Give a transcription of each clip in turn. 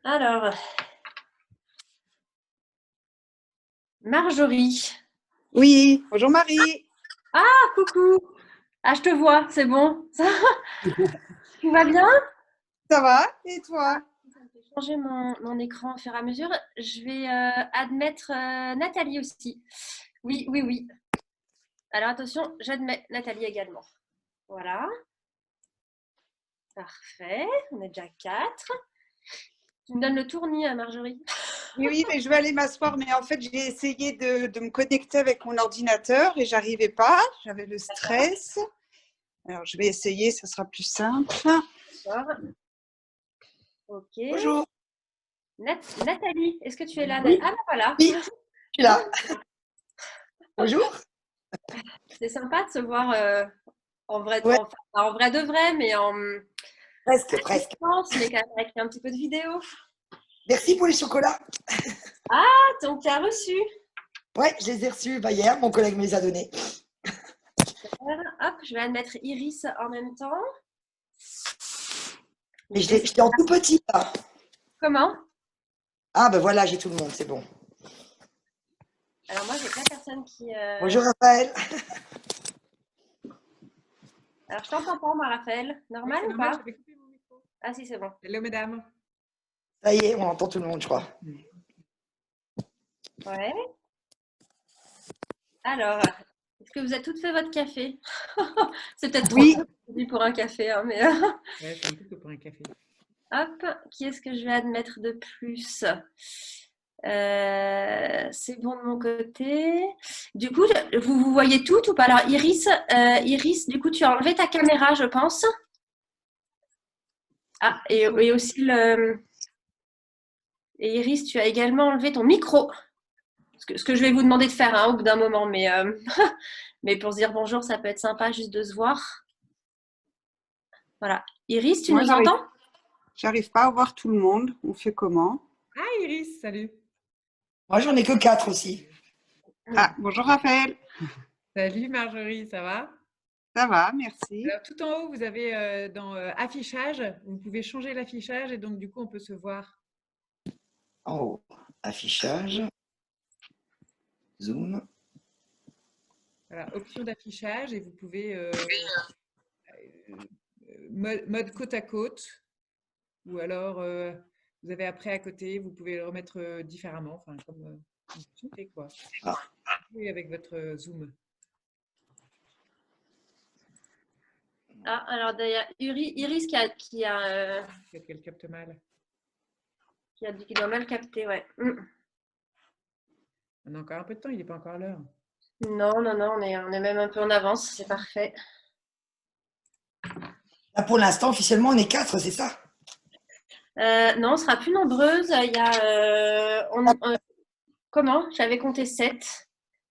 Alors, Marjorie. Oui, bonjour Marie. Ah, coucou. Ah, je te vois, c'est bon. Tout va bien? Ça va? Et toi? Ça me fait changer mon écran au fur et à mesure. Je vais admettre Nathalie aussi. Oui, oui, oui. Alors attention, j'admets Nathalie également. Voilà, parfait. On est déjà 4. Tu me donnes le tournis, Marjorie. Oui, oui, mais je vais aller m'asseoir. Mais en fait, j'ai essayé de me connecter avec mon ordinateur et j'arrivais pas. J'avais le D'accord. stress. Alors, je vais essayer, ça sera plus simple. D'accord. Ok. Bonjour. Nathalie, est-ce que tu es là? Oui, Ah, ben voilà. oui, je suis là. Bonjour. C'est sympa de se voir en vrai, Ouais, en vrai de vrai, mais en presque, à presque. distance, mais quand même avec un petit peu de vidéo. Merci pour les chocolats. Ah, donc tu as reçu. Ouais, je les ai reçus hier. Mon collègue me les a donnés. Hop, je vais admettre Iris en même temps. Mais Donc, est-ce- j'étais en tout petit là. Comment? Ah, ben voilà, j'ai tout le monde, c'est bon. Alors moi, j'ai pas personne qui. Bonjour Raphaël. Alors je t'entends pas, moi, Raphaël. Oui, Normal c'est ou normal, pas? j'avais coupé mon micro. Ah si, c'est bon. Hello, mesdames. Ça y est, on entend tout le monde, je crois. Ouais. Alors, est-ce que vous avez toutes fait votre café? C'est peut-être trop Oui, tôt aujourd'hui pour un café, hein, mais Ouais, c'est un peu tôt pour un café. hop, qui est-ce que je vais admettre de plus? C'est bon de mon côté. Du coup, vous voyez tout ou pas? Alors, Iris, du coup, tu as enlevé ta caméra, je pense. Ah, et aussi et Iris, tu as également enlevé ton micro. Ce que je vais vous demander de faire hein, au bout d'un moment, mais, mais pour se dire bonjour, ça peut être sympa juste de se voir. Voilà. Iris, tu moi nous entends? j'arrive pas à voir tout le monde. On fait comment? Ah, Iris, salut. Moi, j'en ai que 4 aussi. Ah, bonjour Raphaël. Salut Marjorie, ça va? Ça va, merci. Alors, tout en haut, vous avez dans affichage, vous pouvez changer l'affichage et donc du coup, on peut se voir. En haut, affichage, zoom. Voilà, option d'affichage et vous pouvez mode côte à côte ou alors vous avez après à côté, vous pouvez le remettre différemment, enfin comme vous souhaitez quoi. Ah. Oui, avec votre zoom. Ah, alors d'ailleurs, Iris Peut-être qu'elle capte mal. qui doit mal capter, ouais. On a encore un peu de temps, il n'est pas encore l'heure. Non, non, non, on est même un peu en avance, c'est parfait. Là, pour l'instant, officiellement, on est 4, c'est ça? Non, on sera plus nombreuses. Il y a, comment? J'avais compté 7.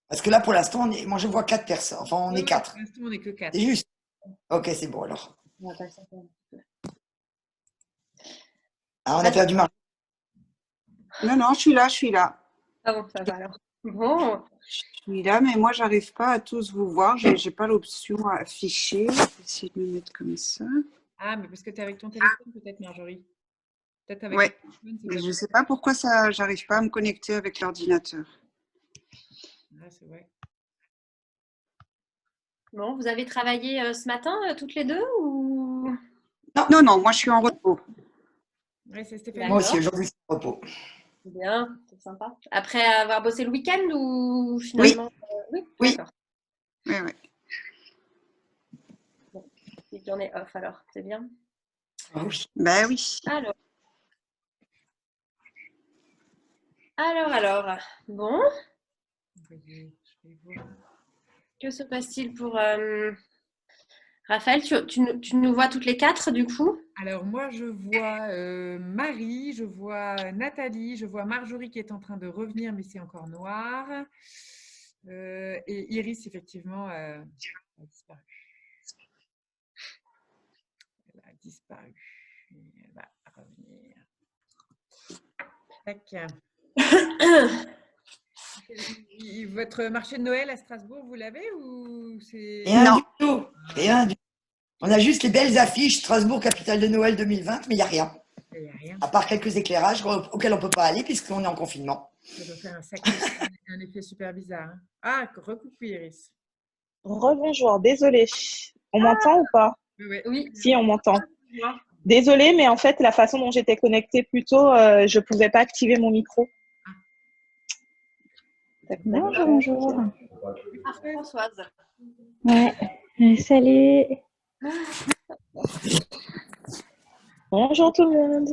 Parce que là, pour l'instant, moi, je vois 4 personnes. Enfin, on Oui, est oui, 4. pour l'instant, on n'est que C'est 4. juste. Ok, c'est bon alors. On va passer un peu. Ah, on a perdu Marc. Non, non, je suis là, je suis là. Ah bon, ça va alors. Bon, Je suis là, mais moi, j'arrive pas à tous vous voir. J'ai pas l'option à afficher. Je vais essayer de me mettre comme ça. Ah, mais parce que tu es avec ton téléphone, peut-être, Marjorie. Peut-être avec Ouais, le téléphone, c'est mais pas je possible. sais pas pourquoi ça, j'arrive pas à me connecter avec l'ordinateur. Ah, c'est vrai. bon, vous avez travaillé ce matin toutes les deux ou? Non, non, moi, je suis en repos. Oui, c'est Stéphanie. Moi aussi, D'accord, aujourd'hui, c'est le repos. c'est bien, c'est sympa. Après avoir bossé le week-end ou Oui, finalement? Oui, oui. d'accord. Oui, oui. Bon, une journée off alors, c'est bien. Ah oui. Ben oui. Alors, alors. Bon, Je vais voir. que se passe-t-il pour Raphaël? Tu nous vois toutes les 4 du coup? Alors, moi, je vois Marie, je vois Nathalie, je vois Marjorie qui est en train de revenir, mais c'est encore noir. Et Iris, effectivement, a disparu. Elle a disparu. Et elle va revenir. Tac. Votre marché de Noël à Strasbourg, vous l'avez ou c'est… Rien Non. du tout. Rien du tout. On a juste les belles affiches Strasbourg, capitale de Noël 2020, mais il n'y a rien. Il n'y a rien. À part quelques éclairages auxquels on ne peut pas aller puisqu'on est en confinement. Ça doit faire un effet super bizarre. Hein. Ah, recoucou Iris. Rebonjour, désolée. On m'entend ou pas? Oui. Si, on m'entend. Désolée, mais en fait, la façon dont j'étais connectée plus tôt, je ne pouvais pas activer mon micro. Bonjour, bonjour. Ah, Françoise. Ouais. Salut. Bonjour tout le monde.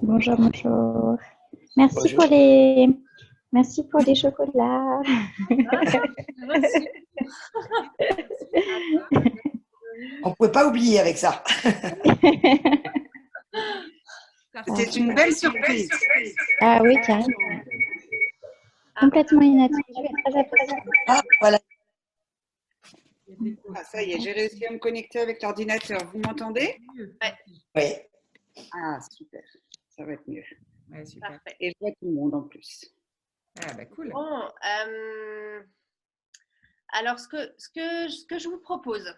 Bonjour, bonjour. Merci Bonjour. Merci pour les chocolats. Merci. On ne pouvait pas oublier avec ça. C'était une belle surprise. Ah oui, carrément. Complètement inattendue et très appréciée. Ah, voilà. Ah, ça y est, j'ai réussi à me connecter avec l'ordinateur. Vous m'entendez? Oui. Ah, super. Ça va être mieux. Ouais, super. Parfait. Et je vois tout le monde en plus. Ah, bah cool. Bon, alors ce que je vous propose,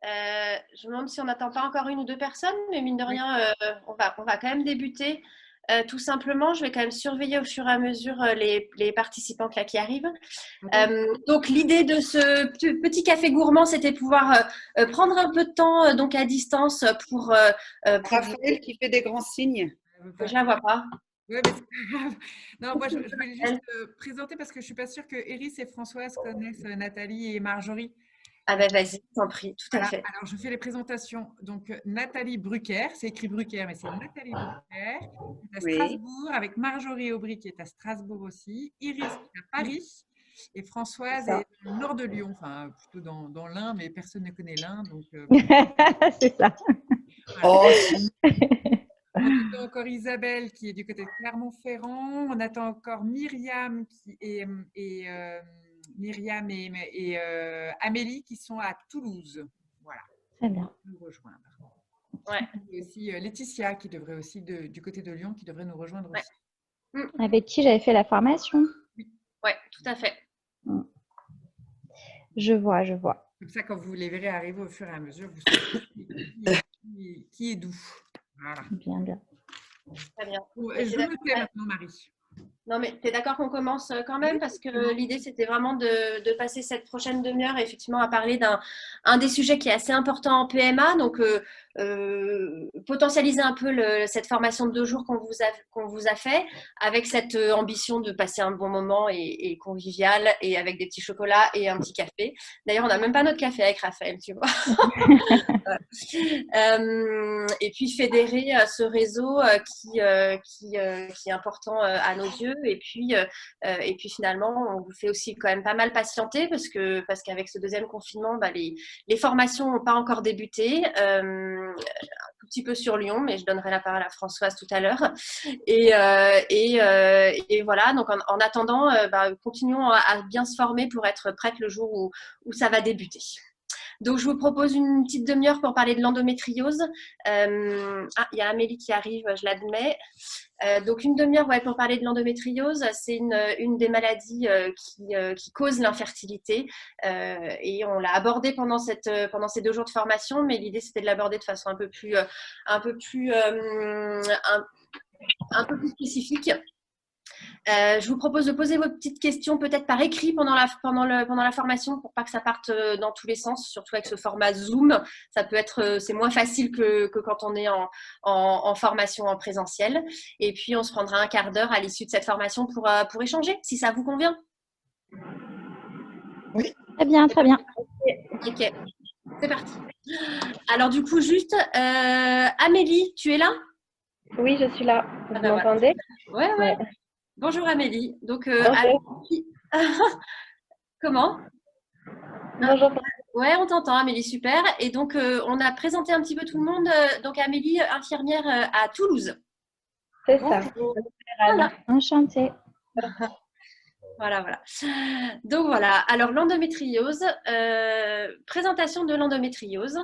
je me demande si on n'attend pas encore une ou deux personnes, mais mine de rien, on va quand même débuter. Tout simplement, je vais quand même surveiller au fur et à mesure les participantes là qui arrivent. Donc l'idée de ce petit café gourmand, c'était pouvoir prendre un peu de temps donc à distance pour Raphaël qui fait des grands signes. je la vois pas. Ouais, mais c'est pas grave. Non, moi, je voulais juste présenter parce que je ne suis pas sûre que Iris et Françoise connaissent Nathalie et Marjorie. Ah ben vas-y, t'en prie, tout à Voilà. fait. Alors, je fais les présentations. Donc, Nathalie Brucker, c'est écrit Brucker, mais c'est Nathalie Brucker, qui est à Oui. Strasbourg, avec Marjorie Aubry, qui est à Strasbourg aussi, Iris, qui est à Paris, et Françoise est dans le nord de Lyon, enfin, plutôt dans l'Ain, mais personne ne connaît l'Ain. Donc, C'est ça. Oh, si. on attend encore Isabelle qui est du côté de Clermont-Ferrand. On attend encore Myriam et Amélie qui sont à Toulouse. Voilà. Très bien. Nous rejoindre. Ouais. Et aussi Laetitia qui devrait aussi du côté de Lyon qui devrait nous rejoindre Ouais. aussi. Avec qui j'avais fait la formation. Ouais, tout à fait. Je vois, je vois. Comme ça, quand vous les verrez arriver au fur et à mesure, vous saurez qui est d'où. Voilà. Bien, bien. Très bien. Bon, je me tais maintenant, Marie. Non, mais tu es d'accord qu'on commence quand même parce que l'idée, c'était vraiment de passer cette prochaine demi-heure effectivement à parler d'un des sujets qui est assez important en PMA, donc potentialiser un peu cette formation de 2 jours qu'on vous a fait avec cette ambition de passer un bon moment et convivial et avec des petits chocolats et un petit café. D'ailleurs, on n'a même pas notre café avec Raphaël, tu vois. Et puis fédérer ce réseau qui est important à nos yeux et puis finalement on vous fait aussi quand même pas mal patienter parce qu'avec ce deuxième confinement les formations n'ont pas encore débuté, un tout petit peu sur Lyon, mais je donnerai la parole à Françoise tout à l'heure et voilà, donc en attendant continuons à bien se former pour être prête le jour où ça va débuter. Donc, je vous propose une petite demi-heure pour parler de l'endométriose. Il y a Amélie qui arrive, je l'admets. Donc, une demi-heure pour parler de l'endométriose. C'est une des maladies qui cause l'infertilité. Et on l'a abordé pendant ces 2 jours de formation, mais l'idée, c'était de l'aborder de façon un peu plus spécifique. Je vous propose de poser vos petites questions peut-être par écrit pendant la formation pour pas que ça parte dans tous les sens, surtout avec ce format Zoom. Ça peut être, c'est moins facile que quand on est en formation en présentiel. Et puis, on se prendra un quart d'heure à l'issue de cette formation pour échanger, si ça vous convient. Oui. Très bien, très bien. Ok, c'est parti. Alors, du coup, juste, Amélie, tu es là? Oui, je suis là. Vous ben m'entendez? Ouais. Ouais. Bonjour Amélie. Donc, Bonjour. comment? Bonjour. Ouais, on t'entend Amélie, super. Et donc, on a présenté un petit peu tout le monde. Donc, Amélie, infirmière à Toulouse. C'est ça. Voilà. Enchantée. Voilà. Donc, voilà. Alors, l'endométriose, présentation de l'endométriose.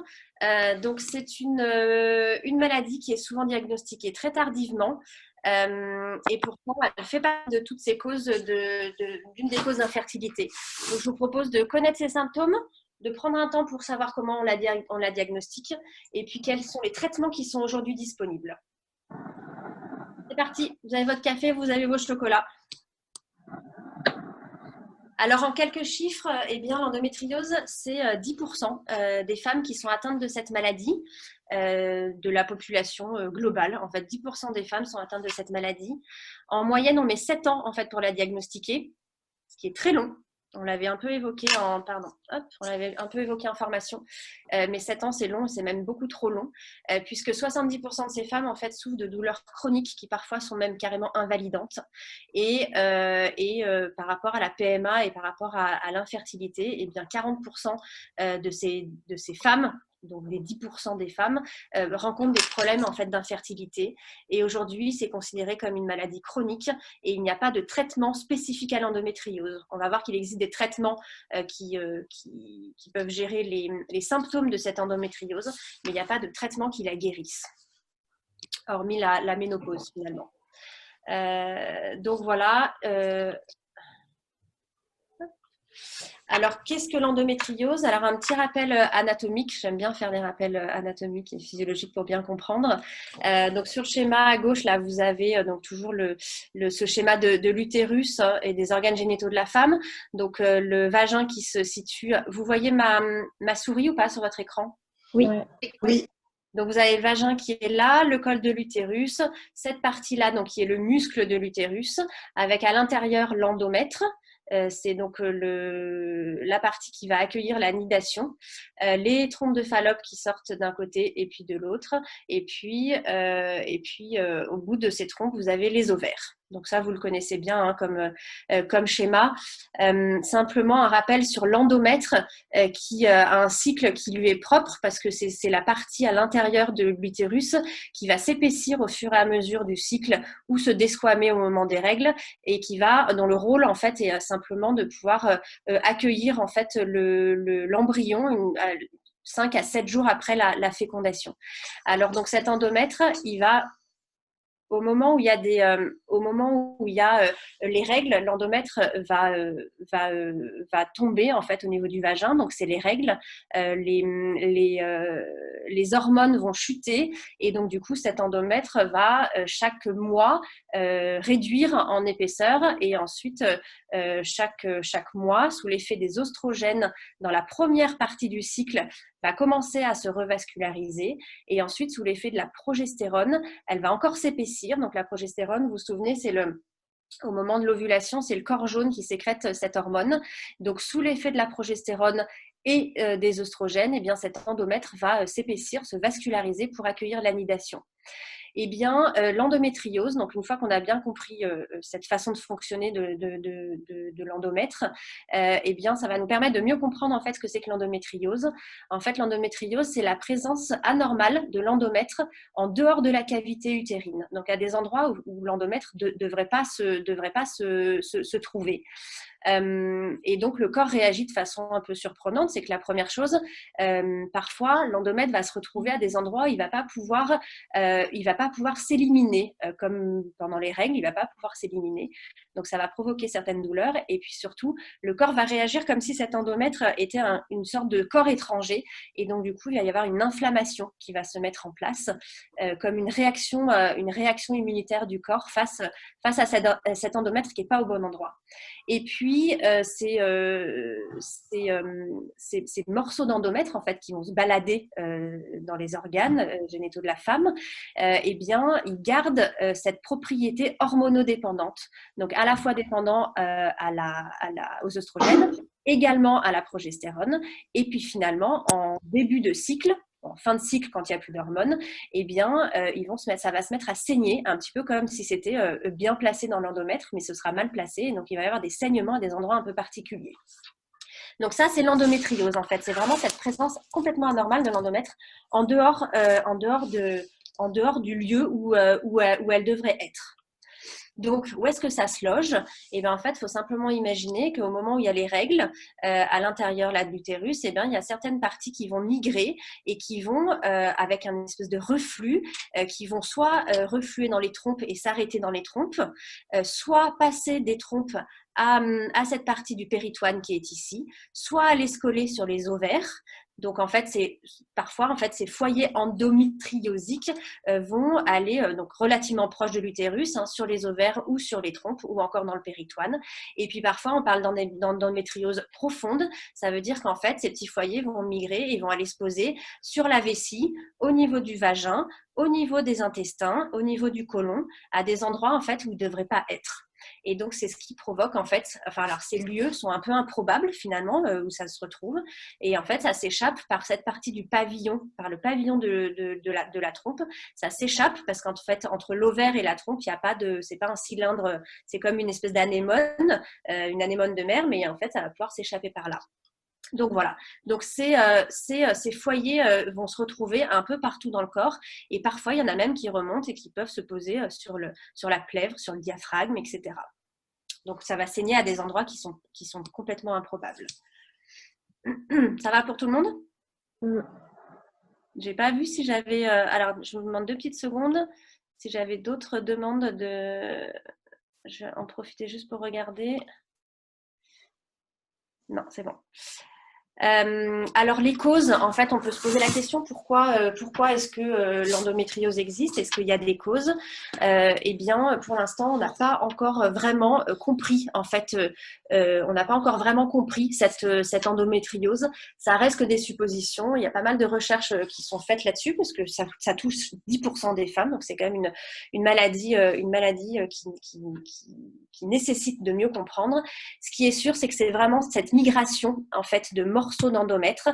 Donc, c'est une maladie qui est souvent diagnostiquée très tardivement. Et pourtant, elle fait partie de toutes ces causes, d'une des causes d'infertilité. Donc, je vous propose de connaître ces symptômes de prendre un temps pour savoir comment on la diagnostique et puis quels sont les traitements qui sont aujourd'hui disponibles. C'est parti, vous avez votre café, vous avez vos chocolats. Alors, en quelques chiffres, eh bien, l'endométriose, c'est 10% des femmes qui sont atteintes de cette maladie, de la population globale. En fait, 10% des femmes sont atteintes de cette maladie. En moyenne, on met 7 ans en fait, pour la diagnostiquer, ce qui est très long. On l'avait un peu évoqué en formation, mais 7 ans c'est long, c'est même beaucoup trop long, puisque 70% de ces femmes en fait souffrent de douleurs chroniques qui parfois sont même carrément invalidantes, et par rapport à la PMA et par rapport à l'infertilité, et bien 40% de ces femmes, donc les 10% des femmes, rencontrent des problèmes en fait d'infertilité. Et aujourd'hui, c'est considéré comme une maladie chronique et il n'y a pas de traitement spécifique à l'endométriose. On va voir qu'il existe des traitements qui peuvent gérer les symptômes de cette endométriose, mais il n'y a pas de traitement qui la guérisse, hormis la ménopause finalement. Donc voilà. Alors, qu'est-ce que l'endométriose? Alors, un petit rappel anatomique. J'aime bien faire des rappels anatomiques et physiologiques pour bien comprendre. Donc, sur le schéma à gauche, là, vous avez donc toujours ce schéma de l'utérus et des organes génitaux de la femme. Donc, le vagin qui se situe… Vous voyez ma souris ou pas sur votre écran? Oui. Oui. Donc, vous avez le vagin qui est là, le col de l'utérus, cette partie-là, donc qui est le muscle de l'utérus, avec à l'intérieur l'endomètre. C'est donc la partie qui va accueillir la nidation, les trompes de Fallope qui sortent d'un côté et puis de l'autre, et puis au bout de ces trompes, vous avez les ovaires. Donc ça, vous le connaissez bien hein, comme schéma. Simplement un rappel sur l'endomètre qui a un cycle qui lui est propre parce que c'est la partie à l'intérieur de l'utérus qui va s'épaissir au fur et à mesure du cycle ou se desquamer au moment des règles et dont le rôle en fait est simplement de pouvoir accueillir en fait l'embryon 5 à 7 jours après la fécondation. Alors donc cet endomètre, il va… Au moment où il y a les règles, l'endomètre va tomber en fait au niveau du vagin. Donc c'est les règles, les hormones vont chuter et donc du coup cet endomètre va chaque mois réduire en épaisseur et ensuite chaque mois sous l'effet des oestrogènes dans la première partie du cycle va commencer à se revasculariser et ensuite sous l'effet de la progestérone, elle va encore s'épaissir. Donc la progestérone, vous vous souvenez, au moment de l'ovulation, c'est le corps jaune qui sécrète cette hormone. Donc sous l'effet de la progestérone et des oestrogènes, eh bien, cet endomètre va s'épaissir, se vasculariser pour accueillir l'anidation. Eh bien, l'endométriose, donc une fois qu'on a bien compris cette façon de fonctionner de l'endomètre, eh bien, ça va nous permettre de mieux comprendre en fait ce que c'est que l'endométriose. En fait, l'endométriose, c'est la présence anormale de l'endomètre en dehors de la cavité utérine, donc à des endroits où l'endomètre ne devrait pas se trouver. Et donc le corps réagit de façon un peu surprenante. C'est que la première chose, parfois l'endomètre va se retrouver à des endroits où il va pas pouvoir s'éliminer, comme pendant les règles, il va pas pouvoir s'éliminer. Donc ça va provoquer certaines douleurs et puis surtout le corps va réagir comme si cet endomètre était une sorte de corps étranger et donc du coup il va y avoir une inflammation qui va se mettre en place comme une réaction immunitaire du corps face à cet endomètre qui est pas au bon endroit. Et puis, ces morceaux d'endomètre en fait, qui vont se balader dans les organes génitaux de la femme, eh bien, ils gardent cette propriété hormonodépendante. Donc, à la fois dépendant aux oestrogènes, également à la progestérone. Et puis, finalement, en début de cycle, en fin de cycle, quand il n'y a plus d'hormones, eh bien, ça va se mettre à saigner, un petit peu comme si c'était bien placé dans l'endomètre, mais ce sera mal placé. Et donc, il va y avoir des saignements à des endroits un peu particuliers. Donc ça, c'est l'endométriose, en fait. C'est vraiment cette présence complètement anormale de l'endomètre en dehors du lieu où elle devrait être. Donc, où est-ce que ça se loge? Eh bien, en fait, il faut simplement imaginer qu'au moment où il y a les règles, à l'intérieur de l'utérus, eh bien, il y a certaines parties qui vont migrer et qui vont, avec un espèce de reflux, qui vont soit refluer dans les trompes et s'arrêter dans les trompes, soit passer des trompes à cette partie du péritoine qui est ici, soit aller se coller sur les ovaires. Donc, en fait, parfois, ces foyers endométriosiques vont aller donc relativement proches de l'utérus, hein, sur les ovaires ou sur les trompes ou encore dans le péritoine. Et puis, parfois, on parle d'endométriose profonde. Ça veut dire qu'en fait, ces petits foyers vont migrer et vont aller se poser sur la vessie, au niveau du vagin, au niveau des intestins, au niveau du côlon, à des endroits, en fait, où ils ne devraient pas être. Et donc, c'est ce qui provoque, en fait, alors ces lieux sont un peu improbables, finalement, où ça se retrouve. Et en fait, ça s'échappe par cette partie du pavillon, par le pavillon de la trompe. Ça s'échappe parce qu'en fait, entre l'ovaire et la trompe, il n'y a pas c'est pas un cylindre, c'est comme une espèce d'anémone, une anémone de mer, mais en fait, ça va pouvoir s'échapper par là. Donc voilà, donc ces foyers vont se retrouver un peu partout dans le corps et parfois il y en a même qui remontent et qui peuvent se poser sur la plèvre, sur le diaphragme, etc. Donc ça va saigner à des endroits qui sont complètement improbables. Ça va pour tout le monde? J'ai pas vu si j'avais... alors je vous demande 2 petites secondes si j'avais d'autres demandes Je vais en profiter juste pour regarder. Non, c'est bon. Alors les causes, en fait, on peut se poser la question pourquoi est-ce que l'endométriose existe? Est-ce qu'il y a des causes? Eh bien, pour l'instant, on n'a pas encore vraiment compris. En fait, on n'a pas encore vraiment compris cette endométriose. Ça reste que des suppositions. Il y a pas mal de recherches qui sont faites là-dessus parce que ça touche 10% des femmes. Donc c'est quand même une maladie qui nécessite de mieux comprendre. Ce qui est sûr, c'est que c'est vraiment cette migration en fait de morceaux d'endomètre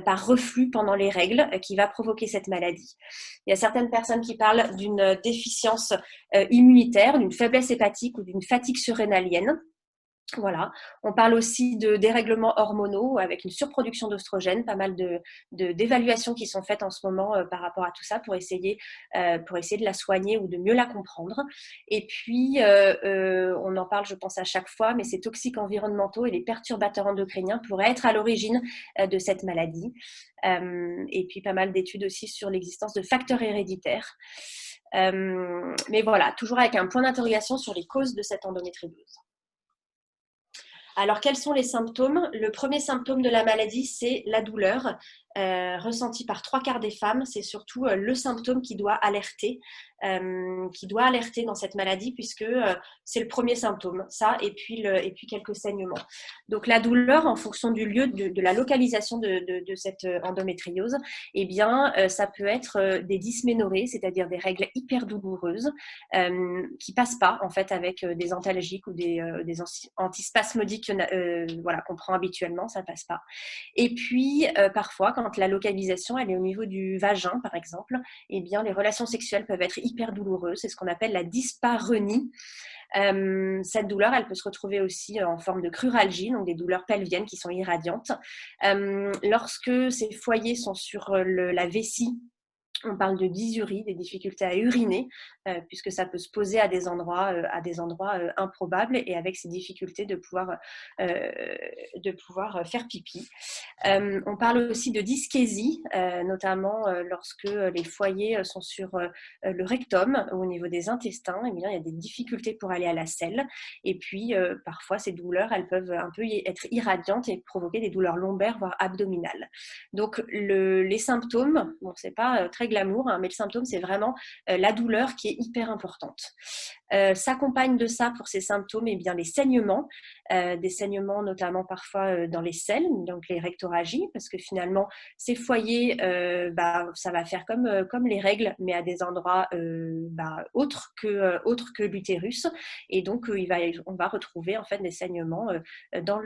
par reflux pendant les règles qui va provoquer cette maladie. Il y a certaines personnes qui parlent d'une déficience immunitaire, d'une faiblesse hépatique ou d'une fatigue surrénalienne. Voilà. On parle aussi de dérèglements hormonaux avec une surproduction d'oestrogènes, pas mal d'évaluations qui sont faites en ce moment par rapport à tout ça pour essayer de la soigner ou de mieux la comprendre. Et puis, on en parle, je pense, à chaque fois, mais ces toxiques environnementaux et les perturbateurs endocriniens pourraient être à l'origine de cette maladie. Et puis, pas mal d'études aussi sur l'existence de facteurs héréditaires. Mais voilà, toujours avec un point d'interrogation sur les causes de cette endométriose. Alors, quels sont les symptômes? Le premier symptôme de la maladie, c'est la douleur ressentie par 3/4 des femmes. C'est surtout le symptôme qui doit alerter dans cette maladie puisque c'est le premier symptôme, ça, et puis quelques saignements. Donc, la douleur, en fonction du lieu, de la localisation de cette endométriose, eh bien, ça peut être des dysménorrhées, c'est-à-dire des règles hyper douloureuses qui ne passent pas, en fait, avec des antalgiques ou des antispasmodiques qu'on prend habituellement, ça ne passe pas. Et puis, parfois, quand la localisation elle est au niveau du vagin, par exemple, eh bien, les relations sexuelles peuvent être hyper douloureuses. C'est ce qu'on appelle la dyspareunie. Cette douleur, elle peut se retrouver aussi en forme de cruralgie, donc des douleurs pelviennes qui sont irradiantes. Lorsque ces foyers sont sur la vessie, on parle de dysurie, des difficultés à uriner, puisque ça peut se poser à des endroits improbables et avec ces difficultés de pouvoir faire pipi. On parle aussi de dyschésie, notamment lorsque les foyers sont sur le rectum ou au niveau des intestins. Eh bien, il y a des difficultés pour aller à la selle. Et puis, parfois, ces douleurs, elles peuvent un peu être irradiantes et provoquer des douleurs lombaires, voire abdominales. Donc, les symptômes, bon, c'est pas très glamour, hein, mais le symptôme, c'est vraiment la douleur qui est hyper importante. S'accompagne de ça pour ces symptômes, eh bien, les saignements, des saignements notamment parfois dans les selles, donc les rectoragies, parce que finalement, ces foyers, ça va faire comme les règles, mais à des endroits autres que l'utérus. Et donc, on va retrouver en fait des saignements dans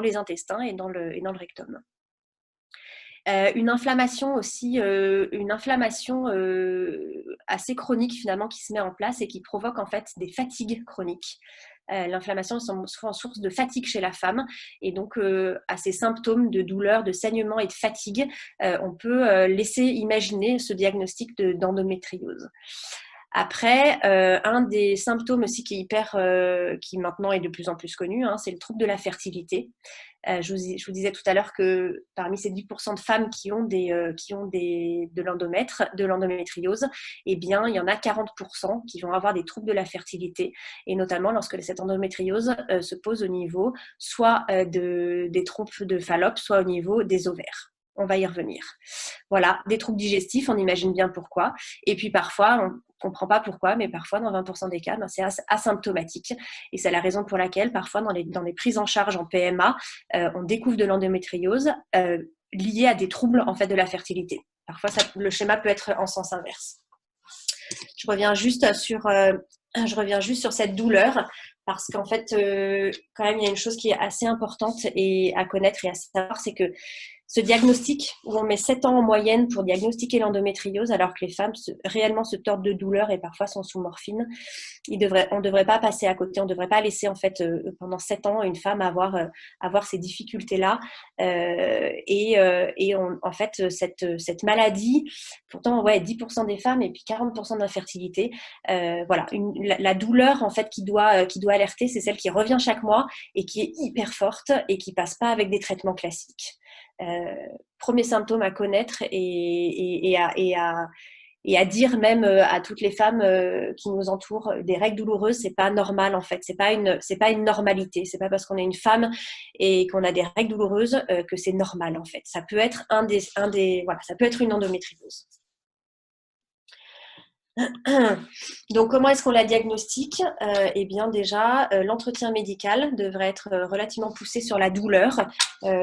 les intestins et dans le rectum. Une inflammation aussi, assez chronique finalement qui se met en place et qui provoque en fait des fatigues chroniques. L'inflammation est souvent source de fatigue chez la femme et donc à ces symptômes de douleur, de saignement et de fatigue, on peut laisser imaginer ce diagnostic d'endométriose. Après, un des symptômes aussi qui est qui maintenant est de plus en plus connu, hein, c'est le trouble de la fertilité. Je vous disais tout à l'heure que parmi ces 10% de femmes qui ont de l'endométriose, eh bien, il y en a 40% qui vont avoir des troubles de la fertilité, et notamment lorsque cette endométriose se pose au niveau soit des trompes de Fallope, soit au niveau des ovaires. On va y revenir. Voilà, des troubles digestifs, on imagine bien pourquoi. Et puis parfois, on ne comprend pas pourquoi, mais parfois, dans 20% des cas, c'est asymptomatique. Et c'est la raison pour laquelle, parfois, dans les prises en charge en PMA, on découvre de l'endométriose liée à des troubles en fait, de la fertilité. Parfois, le schéma peut être en sens inverse. Je reviens juste sur cette douleur, parce qu'en fait, quand même, il y a une chose qui est assez importante à connaître et à savoir, c'est que ce diagnostic, où on met 7 ans en moyenne pour diagnostiquer l'endométriose, alors que les femmes réellement se tordent de douleur et parfois sont sous morphine, on ne devrait pas passer à côté, on ne devrait pas laisser en fait pendant 7 ans une femme avoir ces difficultés-là. En fait, cette maladie, pourtant, 10% des femmes et puis 40% d'infertilité, voilà, la douleur en fait qui doit alerter, c'est celle qui revient chaque mois et qui est hyper forte et qui passe pas avec des traitements classiques. Premier symptôme à connaître et à dire même à toutes les femmes qui nous entourent, des règles douloureuses, c'est pas normal en fait, c'est pas une normalité, c'est pas parce qu'on est une femme et qu'on a des règles douloureuses que c'est normal en fait. Ça peut être ça peut être une endométriose. Donc, comment est-ce qu'on la diagnostique? Eh bien, déjà, l'entretien médical devrait être relativement poussé sur la douleur.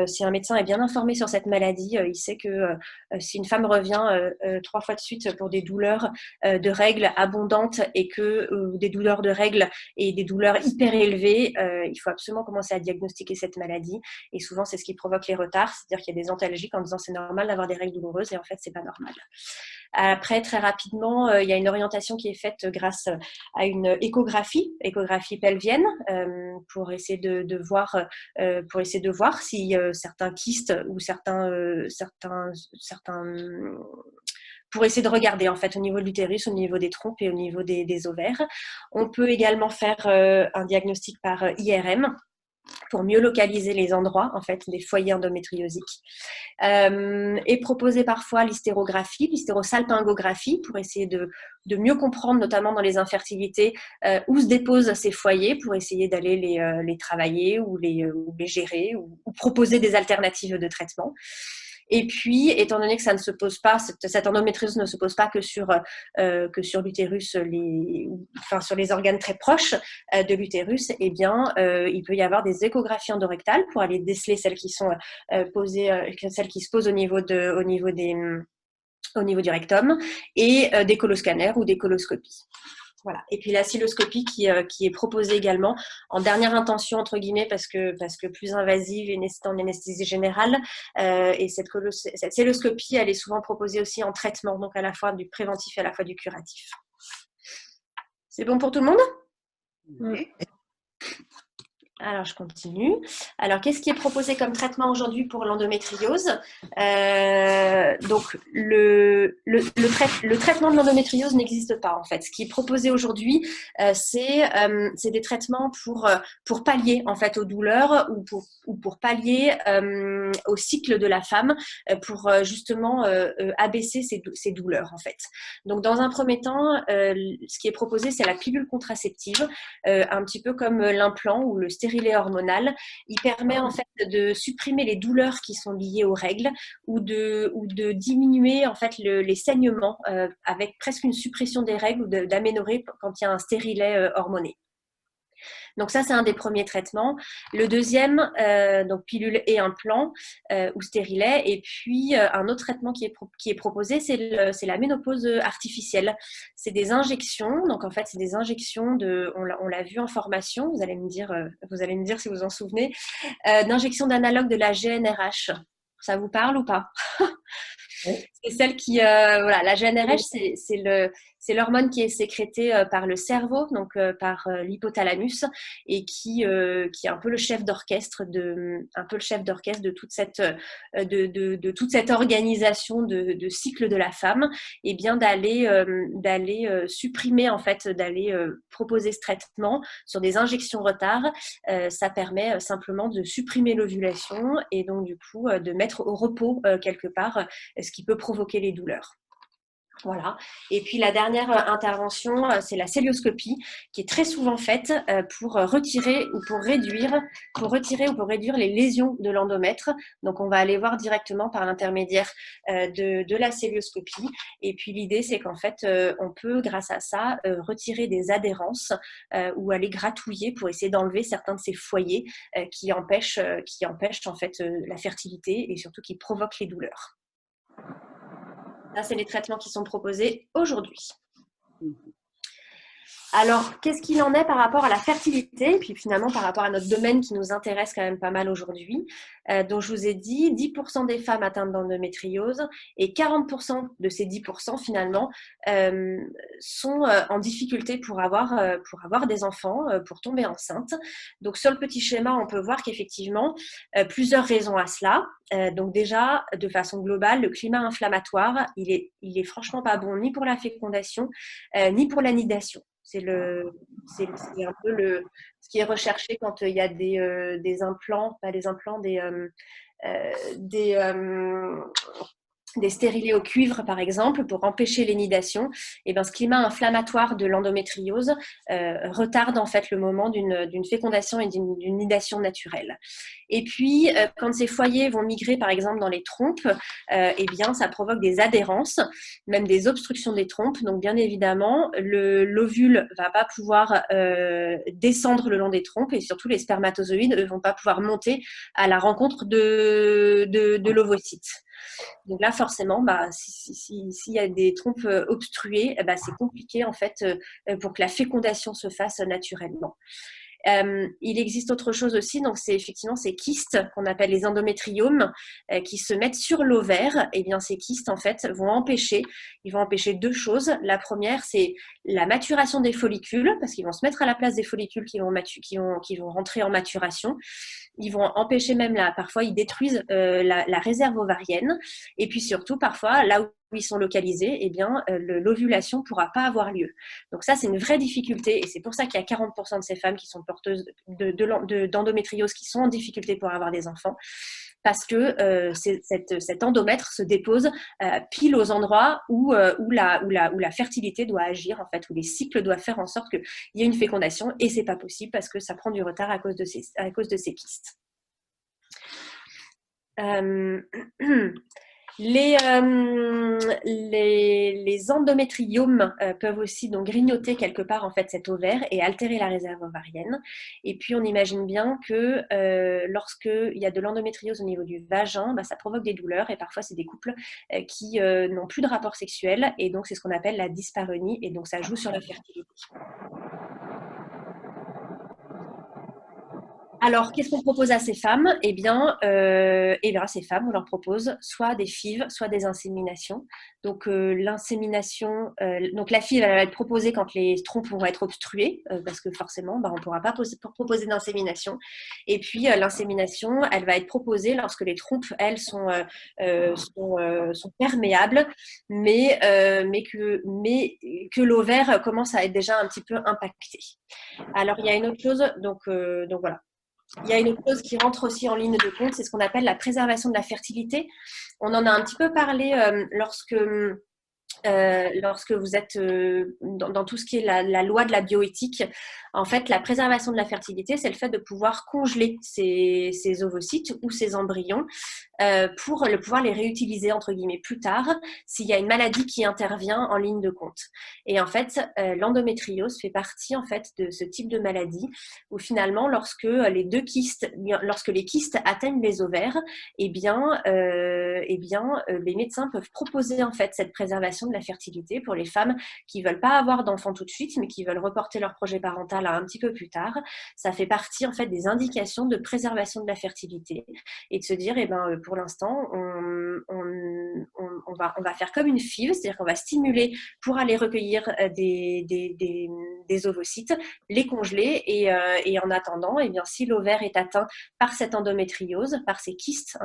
Si un médecin est bien informé sur cette maladie, il sait que si une femme revient 3 fois de suite pour des douleurs de règles abondantes ou des douleurs de règles et des douleurs hyper élevées, il faut absolument commencer à diagnostiquer cette maladie. Et souvent, c'est ce qui provoque les retards, c'est-à-dire qu'il y a des antalgiques en disant c'est normal d'avoir des règles douloureuses et en fait, c'est pas normal. Après, très rapidement, il y a une orientation qui est faite grâce à une échographie pelvienne pour essayer de voir si certains kystes ou pour essayer de regarder en fait au niveau de l'utérus, au niveau des trompes et au niveau des ovaires. On peut également faire un diagnostic par IRM pour mieux localiser les endroits en fait des foyers endométriosiques, et proposer parfois l'hystérosalpingographie pour essayer de mieux comprendre, notamment dans les infertilités, où se déposent ces foyers pour essayer d'aller les travailler ou les gérer ou proposer des alternatives de traitement. Et puis, étant donné que ça ne se pose pas, cette endométriose ne se pose pas que sur l'utérus, sur les organes très proches de l'utérus, eh bien, il peut y avoir des échographies endorectales pour aller déceler celles qui sont celles qui se posent au niveau du rectum, et des coloscanners ou des coloscopies. Voilà. Et puis la cystoscopie qui est proposée également en dernière intention entre guillemets parce que plus invasive et nécessitant une anesthésie générale. Et cette cystoscopie, elle est souvent proposée aussi en traitement, donc à la fois du préventif et à la fois du curatif. C'est bon pour tout le monde? Oui. Alors, je continue. Alors, qu'est-ce qui est proposé comme traitement aujourd'hui pour l'endométriose? Donc, le traitement de l'endométriose n'existe pas, en fait. Ce qui est proposé aujourd'hui, c'est des traitements pour pallier, en fait, aux douleurs ou pour pallier au cycle de la femme, pour justement abaisser ces douleurs, en fait. Donc, dans un premier temps, ce qui est proposé, c'est la pilule contraceptive, un petit peu comme l'implant ou le stérilet hormonal. Il permet en fait de supprimer les douleurs qui sont liées aux règles ou de diminuer en fait les saignements avec presque une suppression des règles ou d'améliorer quand il y a un stérilet hormoné. Donc ça, c'est un des premiers traitements. Le deuxième, donc pilule et implant ou stérilet. Et puis, un autre traitement qui est proposé, c'est la ménopause artificielle. C'est des injections. Donc, en fait, c'est des injections on l'a vu en formation, vous allez me dire si vous en souvenez, d'injections d'analogue de la GnRH. Ça vous parle ou pas? C'est celle qui, la GnRH, C'est l'hormone qui est sécrétée par le cerveau, donc par l'hypothalamus, et qui est un peu le chef d'orchestre de toute cette organisation de cycle de la femme, et bien d'aller supprimer en fait, d'aller proposer ce traitement sur des injections retard. Ça permet simplement de supprimer l'ovulation et donc du coup de mettre au repos quelque part ce qui peut provoquer les douleurs. Voilà. Et puis la dernière intervention, c'est la célioscopie, qui est très souvent faite pour retirer ou pour réduire les lésions de l'endomètre. Donc on va aller voir directement par l'intermédiaire de la célioscopie. Et puis l'idée, c'est qu'en fait, on peut, grâce à ça, retirer des adhérences ou aller gratouiller pour essayer d'enlever certains de ces foyers qui empêchent en fait la fertilité et surtout qui provoquent les douleurs. Là, c'est les traitements qui sont proposés aujourd'hui. Alors, qu'est-ce qu'il en est par rapport à la fertilité et puis finalement par rapport à notre domaine qui nous intéresse quand même pas mal aujourd'hui, dont je vous ai dit 10% des femmes atteintes d'endométriose et 40% de ces 10% finalement sont en difficulté pour avoir des enfants, pour tomber enceinte. Donc sur le petit schéma, on peut voir qu'effectivement, plusieurs raisons à cela. Donc déjà, de façon globale, le climat inflammatoire, il est franchement pas bon ni pour la fécondation, ni pour l'anidation. C'est un peu ce qui est recherché quand il y a des implants, pas des implants, des stérilés au cuivre, par exemple, pour empêcher l'énidation. Et ben, ce climat inflammatoire de l'endométriose retarde en fait le moment d'une fécondation et d'une nidation naturelle. Et puis, quand ces foyers vont migrer, par exemple, dans les trompes, eh bien, ça provoque des adhérences, même des obstructions des trompes. Donc, bien évidemment, l'ovule va pas pouvoir descendre le long des trompes et surtout, les spermatozoïdes ne vont pas pouvoir monter à la rencontre de l'ovocyte. Donc là, forcément, s'il y a des trompes obstruées, c'est compliqué en fait pour que la fécondation se fasse naturellement. Il existe autre chose aussi, donc c'est effectivement ces kystes qu'on appelle les endométriomes qui se mettent sur l'ovaire. Et bien ces kystes en fait vont empêcher deux choses. La première, c'est la maturation des follicules, parce qu'ils vont se mettre à la place des follicules qui vont rentrer en maturation. Ils vont empêcher même, parfois ils détruisent la réserve ovarienne. Et puis surtout, parfois, là où ils sont localisés, eh bien, l'ovulation ne pourra pas avoir lieu. Donc ça, c'est une vraie difficulté et c'est pour ça qu'il y a 40% de ces femmes qui sont porteuses d'endométriose qui sont en difficulté pour avoir des enfants, parce que cet endomètre se dépose pile aux endroits où la fertilité doit agir, en fait, où les cycles doivent faire en sorte qu'il y ait une fécondation et c'est pas possible parce que ça prend du retard à cause de ces kystes. Les endométriomes peuvent aussi donc grignoter quelque part en fait cet ovaire et altérer la réserve ovarienne. Et puis on imagine bien que lorsqu'il y a de l'endométriose au niveau du vagin, ça provoque des douleurs et parfois c'est des couples qui n'ont plus de rapport sexuel et donc c'est ce qu'on appelle la dyspareunie et donc ça joue sur la fertilité. Alors, qu'est-ce qu'on propose à ces femmes ? Eh bien, ces femmes, on leur propose soit des FIV, soit des inséminations. Donc, l'insémination, donc la FIV, elle va être proposée quand les trompes vont être obstruées, parce que forcément, on ne pourra pas proposer d'insémination. Et puis, l'insémination, elle va être proposée lorsque les trompes, elles, sont perméables, mais que l'ovaire commence à être déjà un petit peu impacté. Alors, il y a une autre chose, donc voilà. Il y a une autre chose qui rentre aussi en ligne de compte, c'est ce qu'on appelle la préservation de la fertilité. On en a un petit peu parlé lorsque vous êtes dans tout ce qui est la loi de la bioéthique. En fait, la préservation de la fertilité, c'est le fait de pouvoir congeler ces ovocytes ou ces embryons pour pouvoir les réutiliser, entre guillemets, plus tard, s'il y a une maladie qui intervient en ligne de compte. Et en fait, l'endométriose fait partie en fait, de ce type de maladie où finalement, lorsque les kystes atteignent les ovaires, les médecins peuvent proposer en fait cette préservation préservation de la fertilité pour les femmes qui ne veulent pas avoir d'enfants tout de suite, mais qui veulent reporter leur projet parental à un petit peu plus tard. Ça fait partie en fait des indications de préservation de la fertilité et de se dire, pour l'instant, on va faire comme une FIV, c'est-à-dire qu'on va stimuler pour aller recueillir des ovocytes, les congeler et en attendant, si l'ovaire est atteint par cette endométriose, par ces kystes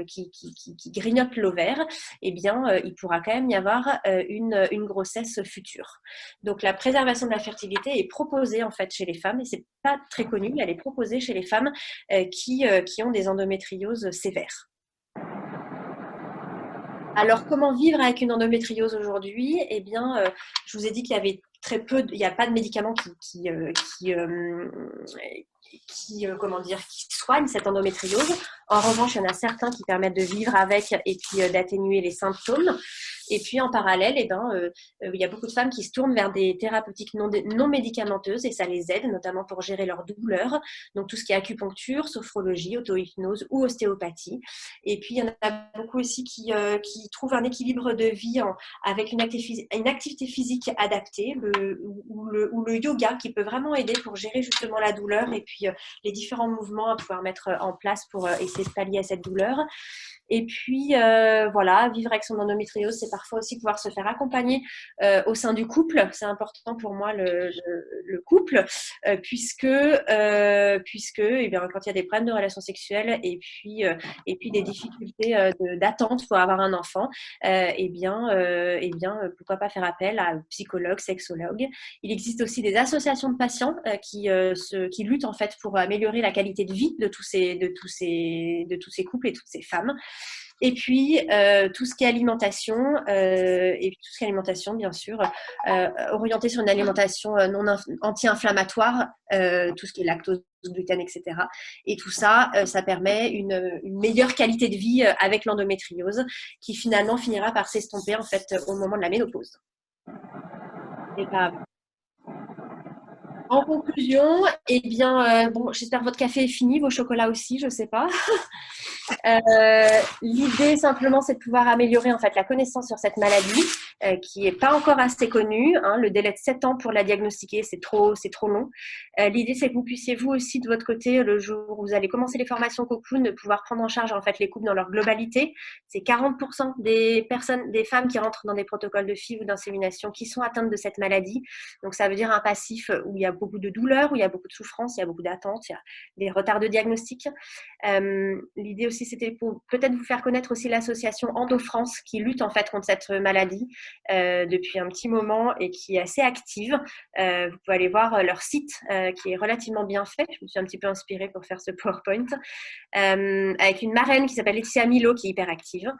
qui grignotent l'ovaire, il pourra quand même y avoir une grossesse future. Donc la préservation de la fertilité est proposée en fait chez les femmes et c'est pas très connu, mais elle est proposée chez les femmes qui ont des endométrioses sévères. Alors, comment vivre avec une endométriose aujourd'hui? Je vous ai dit qu'il y avait il n'y a pas de médicaments qui soignent cette endométriose. En revanche, il y en a certains qui permettent de vivre avec et puis d'atténuer les symptômes. Et puis en parallèle, il y a beaucoup de femmes qui se tournent vers des thérapeutiques non médicamenteuses et ça les aide, notamment pour gérer leurs douleurs. Donc tout ce qui est acupuncture, sophrologie, auto-hypnose ou ostéopathie. Et puis il y en a beaucoup aussi qui trouvent un équilibre de vie avec une activité physique adaptée ou le yoga qui peut vraiment aider pour gérer justement la douleur et puis les différents mouvements à pouvoir mettre en place pour essayer de pallier à cette douleur. Et puis, vivre avec son endométriose, c'est parfois aussi pouvoir se faire accompagner au sein du couple. C'est important pour moi, le couple, puisque quand il y a des problèmes de relations sexuelles et puis des difficultés d'attente pour avoir un enfant, pourquoi pas faire appel à psychologue, sexologue. Il existe aussi des associations de patients qui luttent en fait pour améliorer la qualité de vie de tous ces couples et toutes ces femmes. Et puis, tout ce qui est alimentation, bien sûr, orienté sur une alimentation non anti-inflammatoire, tout ce qui est lactose, gluten, etc. Et tout ça, ça permet une meilleure qualité de vie avec l'endométriose qui finalement finira par s'estomper en fait au moment de la ménopause. Et pas avant. En conclusion, j'espère que votre café est fini, vos chocolats aussi, je ne sais pas. L'idée simplement, c'est de pouvoir améliorer en fait la connaissance sur cette maladie qui n'est pas encore assez connue. Le délai de 7 ans pour la diagnostiquer, c'est trop long. L'idée, c'est que vous puissiez vous aussi de votre côté, le jour où vous allez commencer les formations Cocoon, de pouvoir prendre en charge en fait les couples dans leur globalité. C'est 40% des femmes qui rentrent dans des protocoles de FIV ou d'insémination qui sont atteintes de cette maladie. Donc ça veut dire un passif où il y a beaucoup de douleur, où il y a beaucoup de souffrance, il y a beaucoup d'attentes, il y a des retards de diagnostic. L'idée aussi, c'était pour peut-être vous faire connaître aussi l'association EndoFrance qui lutte en fait contre cette maladie depuis un petit moment et qui est assez active. Vous pouvez aller voir leur site qui est relativement bien fait. Je me suis un petit peu inspirée pour faire ce PowerPoint avec une marraine qui s'appelle Laetitia Milo qui est hyper active.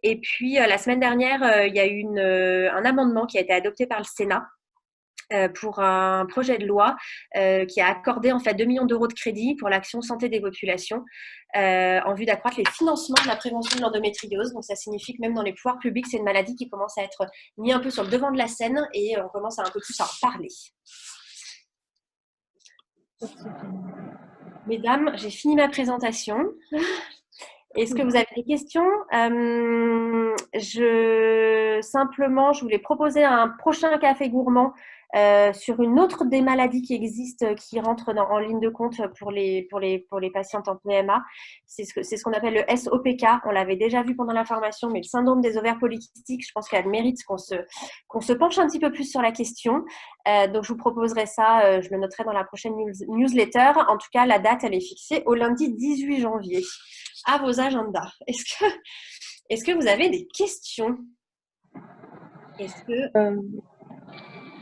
Et puis la semaine dernière, il y a eu un amendement qui a été adopté par le Sénat pour un projet de loi qui a accordé en fait 2 millions d'euros de crédit pour l'action santé des populations en vue d'accroître les financements de la prévention de l'endométriose. Donc ça signifie que même dans les pouvoirs publics, c'est une maladie qui commence à être mise un peu sur le devant de la scène et on commence à un peu plus à en parler. Mesdames, j'ai fini ma présentation. Est-ce que vous avez des questions? Simplement, je voulais proposer un prochain café gourmand sur une autre des maladies qui existent, qui rentrent en ligne de compte pour les patientes en PMA. C'est ce qu'on appelle le SOPK. On l'avait déjà vu pendant la formation, mais le syndrome des ovaires polykystiques, je pense qu'il y a le mérite qu'on se penche un petit peu plus sur la question. Donc, je vous proposerai ça, je le noterai dans la prochaine newsletter. En tout cas, la date, elle est fixée au lundi 18 janvier. À vos agendas. Est-ce que vous avez des questions? Est-ce que vous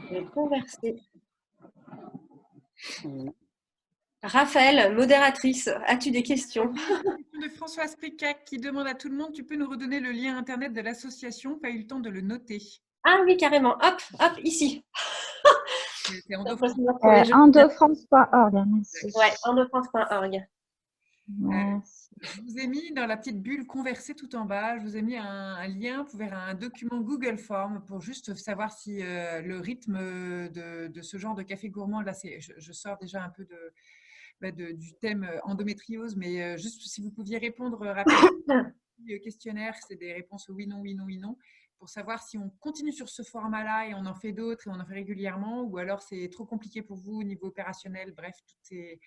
voulez converser? Raphaël, modératrice, as-tu des questions? De Françoise Pricac qui demande à tout le monde, tu peux nous redonner le lien internet de l'association? Pas eu le temps de le noter. Ah oui, carrément. Hop, ici. C'est endofrance. Endofrance.org. Ouais, endofrance.org. Je vous ai mis dans la petite bulle conversée tout en bas, je vous ai mis un lien vers un document Google Form pour juste savoir si le rythme de ce genre de café gourmand, là, je sors déjà un peu du thème endométriose, mais juste si vous pouviez répondre rapidement au questionnaire, c'est des réponses oui, non, oui, non, oui, non. pour savoir si on continue sur ce format-là et on en fait d'autres et on en fait régulièrement, ou alors c'est trop compliqué pour vous au niveau opérationnel. Bref, tout est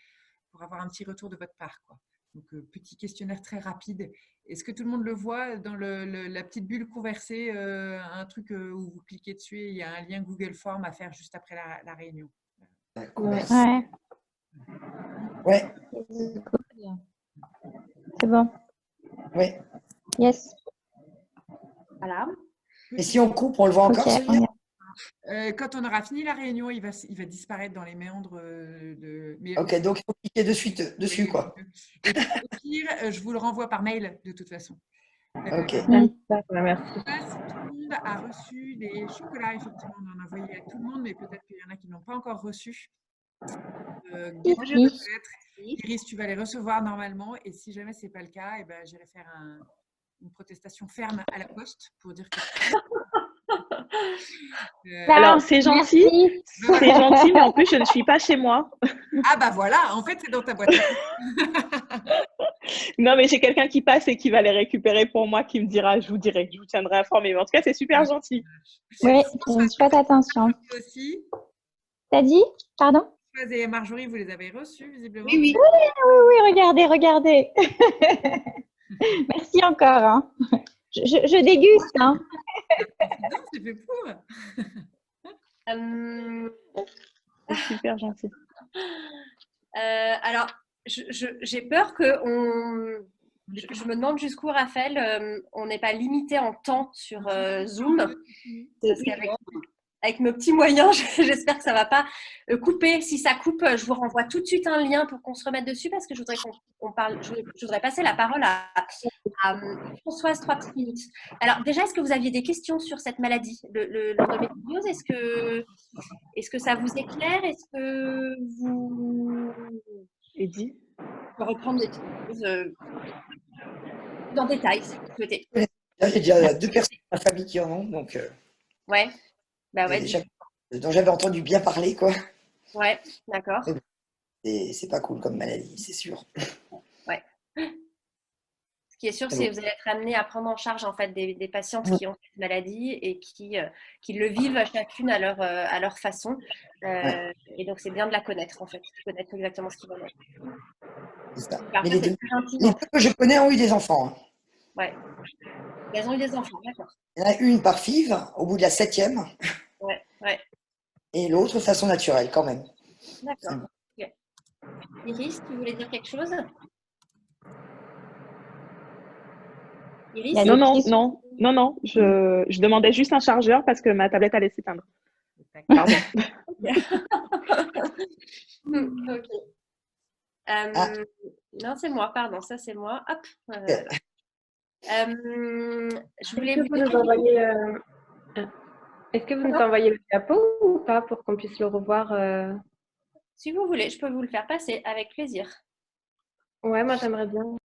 pour avoir un petit retour de votre part, quoi. Donc, petit questionnaire très rapide. Est-ce que tout le monde le voit dans la petite bulle conversée, un truc où vous cliquez dessus et il y a un lien Google Form à faire juste après la réunion? Ouais. Ouais, C'est bon. ouais. Yes. Voilà. Et si on coupe, on le voit encore, Ok, ce on lien? y est. Quand on aura fini la réunion, il va disparaître dans les méandres de. Mais Ok, donc il faut cliquer dessus, quoi. Et au pire, je vous le renvoie par mail de toute façon. Ok. Merci. Je sais pas si tout le monde a reçu des chocolats. Effectivement, on en a envoyé à tout le monde, mais peut-être qu'il y en a qui ne l'ont pas encore reçu. Moi, j'ai Oui. Iris, tu vas les recevoir normalement. Et si jamais ce n'est pas le cas, eh ben, j'irai faire une protestation ferme à la poste pour dire que. Alors, c'est gentil. Merci. C'est gentil, mais en plus, je ne suis pas chez moi. Ah bah voilà, en fait, c'est dans ta boîte. Non, mais j'ai quelqu'un qui passe et qui va les récupérer pour moi, qui me dira, je vous tiendrai informé. Mais en tout cas, c'est super gentil. Oui, c'est une chouette attention. Aussi. T'as dit? Pardon? Françoise et Marjorie, vous les avez reçus, visiblement. Oui, oui. Oui, regardez. Merci encore. Hein. Je déguste. Hein. Non, c'est fait pour. C'est super gentil. Alors, j'ai peur que je me demande jusqu'où, Raphaël, on n'est pas limité en temps sur Zoom. Parce qu'avec avec mes petits moyens, j'espère que ça ne va pas couper. Si ça coupe, je vous renvoie tout de suite un lien pour qu'on se remette dessus parce que je voudrais qu'on parle. Je voudrais passer la parole à Françoise, 3 petites minutes. Alors, déjà, est-ce que vous aviez des questions sur cette maladie, l'endométriose? Est-ce que ça vous éclaire? Est-ce que vous Eddy? pouvez reprendre des choses dans détail, si vous souhaitez? Là, j'ai déjà 2 personnes dans ma famille qui en ont, donc Ouais. Bah ouais, dont j'avais entendu bien parler, quoi. ouais, d'accord. Et c'est pas cool comme maladie, c'est sûr. Ouais. Ce qui est sûr, c'est que vous allez être amené à prendre en charge en fait des patientes qui ont cette maladie et qui le vivent chacune à leur façon. Et donc, c'est bien de la connaître en fait, connaître exactement ce qui va être. C'est ça. Après, Mais les c'est deux plus gentil. que je connais ont eu des enfants. Hein. Ouais. Elles ont eu des enfants, d'accord. Il y en a une par FIV, au bout de la 7e, Ouais. et l'autre façon naturelle, quand même. D'accord. Okay. Iris, tu voulais dire quelque chose? Iris? Non. Je demandais juste un chargeur parce que ma tablette allait s'éteindre. Pardon. Ok. Non, c'est moi, pardon, ça c'est moi. Hop. Je voulais vous dire. Est-ce que vous nous envoyez le diapo ou pas pour qu'on puisse le revoir Si vous voulez, je peux vous le faire passer avec plaisir. Ouais, moi j'aimerais bien.